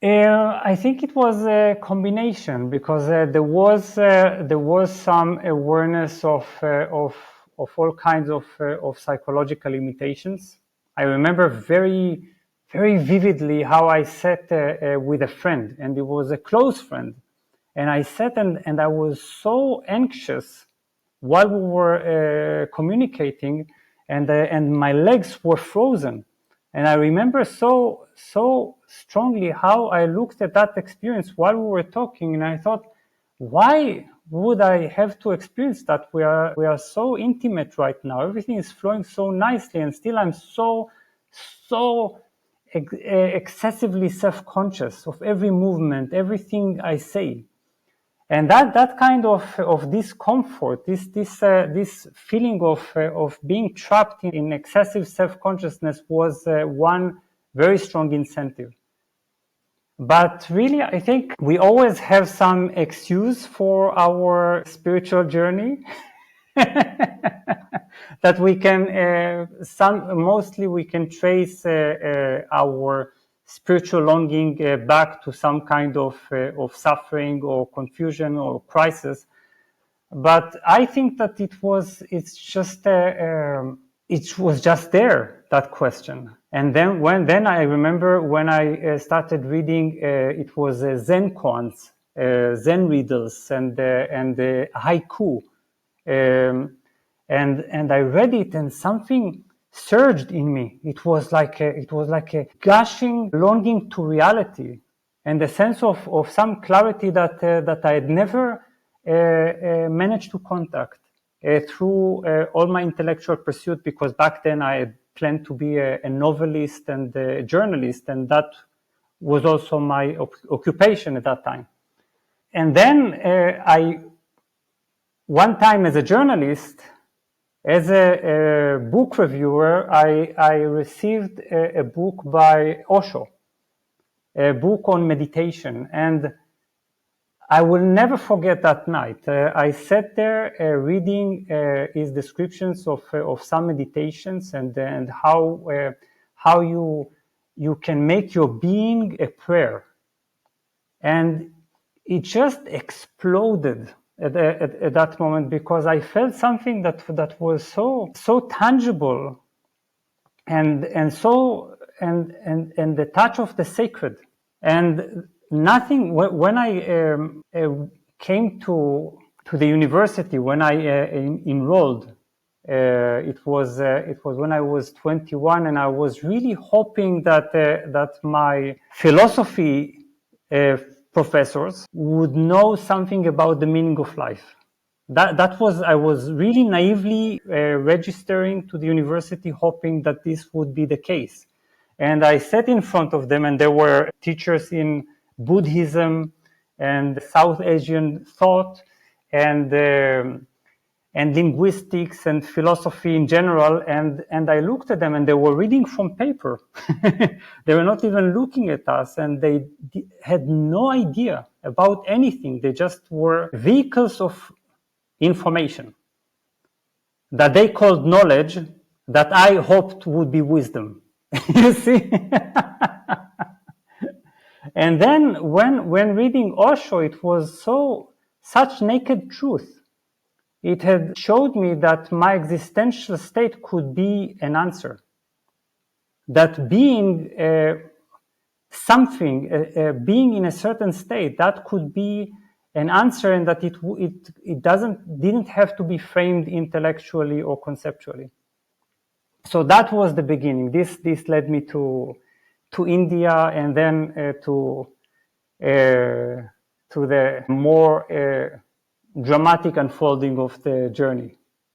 I think it was a combination because there was some awareness of all kinds of psychological limitations. I remember very vividly how I sat with a friend, and it was a close friend, and I sat and I was so anxious while we were communicating, and my legs were frozen. And I remember so strongly how I looked at that experience while we were talking, and I thought, why would I have to experience that? We are so intimate right now. Everything is flowing so nicely, and still I'm so excessively self-conscious of every movement, everything I say. And that kind of discomfort, this feeling of being trapped in excessive self-consciousness was one very strong incentive. But really, I think we always have some excuse for our spiritual journey that we can mostly we can trace our spiritual longing back to some kind of suffering or confusion or crisis. But I think that it was just there, that question. And then I remember when I started reading, it was Zen koans, Zen riddles, and haiku. And I read it, and something surged in me. It was like a gushing longing to reality, and a sense of some clarity that I had never managed to contact through all my intellectual pursuit, because back then I had planned to be a novelist and a journalist, and that was also my occupation at that time. And then one time as a journalist, as a book reviewer, I received a book by Osho, a book on meditation, and I will never forget that night. I sat there reading his descriptions of some meditations and how you can make your being a prayer, and it just exploded at that moment, because I felt something that was so tangible and the touch of the sacred. And nothing, when I came to the university, when I enrolled, it was when I was 21, and I was really hoping that my philosophy professors would know something about the meaning of life. That was, I was really naively registering to the university, hoping that this would be the case. And I sat in front of them, and there were teachers in Buddhism and South Asian thought and linguistics and philosophy in general. And I looked at them, and they were reading from paper. They were not even looking at us, and they had no idea about anything. They just were vehicles of information that they called knowledge, that I hoped would be wisdom. You see? And then when reading Osho, it was such naked truth. It had showed me that my existential state could be an answer. That being something, being in a certain state, that could be an answer, and that it didn't have to be framed intellectually or conceptually. So that was the beginning. This led me to India, and then to the more dramatic unfolding of the journey.